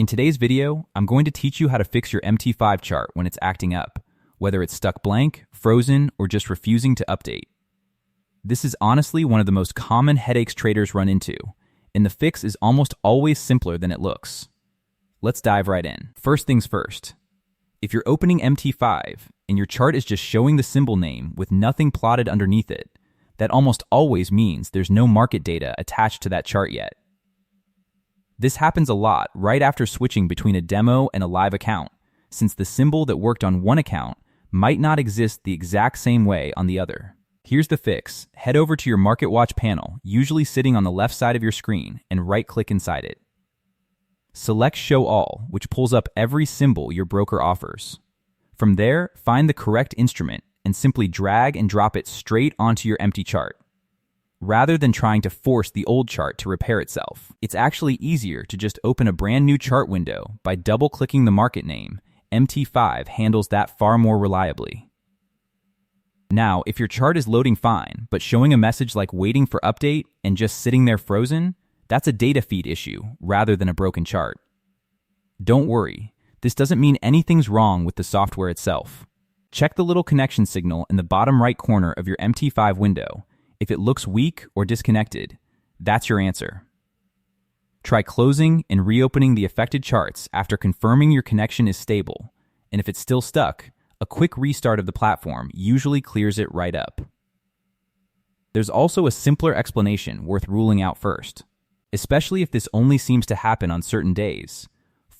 In today's video, I'm going to teach you how to fix your MT5 chart when it's acting up, whether it's stuck blank, frozen, or just refusing to update. This is honestly one of the most common headaches traders run into, and the fix is almost always simpler than it looks. Let's dive right in. First things first. If you're opening MT5 and your chart is just showing the symbol name with nothing plotted underneath it, that almost always means there's no market data attached to that chart yet. This happens a lot right after switching between a demo and a live account, since the symbol that worked on one account might not exist the exact same way on the other. Here's the fix. Head over to your Market Watch panel, usually sitting on the left side of your screen, and right-click inside it. Select Show All, which pulls up every symbol your broker offers. From there, find the correct instrument and simply drag and drop it straight onto your empty chart. Rather than trying to force the old chart to repair itself, it's actually easier to just open a brand new chart window by double-clicking the market name. MT5 handles that far more reliably. Now, if your chart is loading fine, but showing a message like waiting for update and just sitting there frozen, that's a data feed issue rather than a broken chart. Don't worry, this doesn't mean anything's wrong with the software itself. Check the little connection signal in the bottom right corner of your MT5 window. If it looks weak or disconnected, that's your answer. Try closing and reopening the affected charts after confirming your connection is stable, and if it's still stuck, a quick restart of the platform usually clears it right up. There's also a simpler explanation worth ruling out first, especially if this only seems to happen on certain days.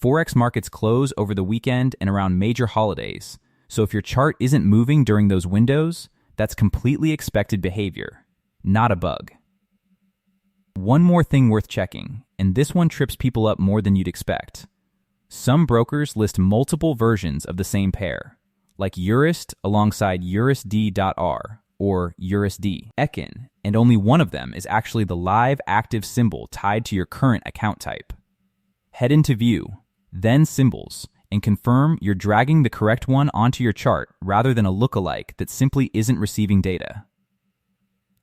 Forex markets close over the weekend and around major holidays, so if your chart isn't moving during those windows, that's completely expected behavior, not a bug. One more thing worth checking, and this one trips people up more than you'd expect. Some brokers list multiple versions of the same pair, like Eurist alongside URSD.R or URSD, ECN, and only one of them is actually the live active symbol tied to your current account type. Head into View, then Symbols, and confirm you're dragging the correct one onto your chart rather than a lookalike that simply isn't receiving data.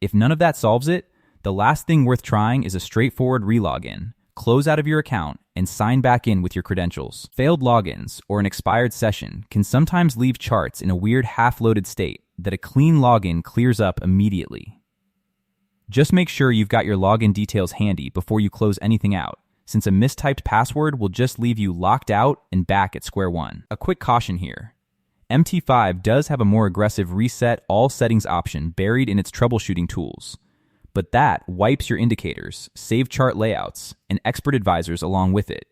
If none of that solves it, the last thing worth trying is a straightforward relogin. Close out of your account and sign back in with your credentials. Failed logins or an expired session can sometimes leave charts in a weird half-loaded state that a clean login clears up immediately. Just make sure you've got your login details handy before you close anything out, since a mistyped password will just leave you locked out and back at square one. A quick caution here. MT5 does have a more aggressive reset all settings option buried in its troubleshooting tools, but that wipes your indicators, save chart layouts, and expert advisors along with it.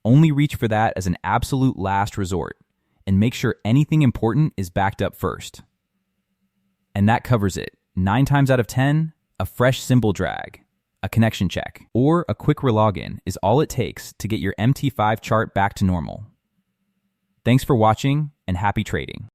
Only reach for that as an absolute last resort, and make sure anything important is backed up first. And that covers it. 9 times out of 10, a fresh symbol drag, a connection check, or a quick relogin is all it takes to get your MT5 chart back to normal. Thanks for watching, and happy trading.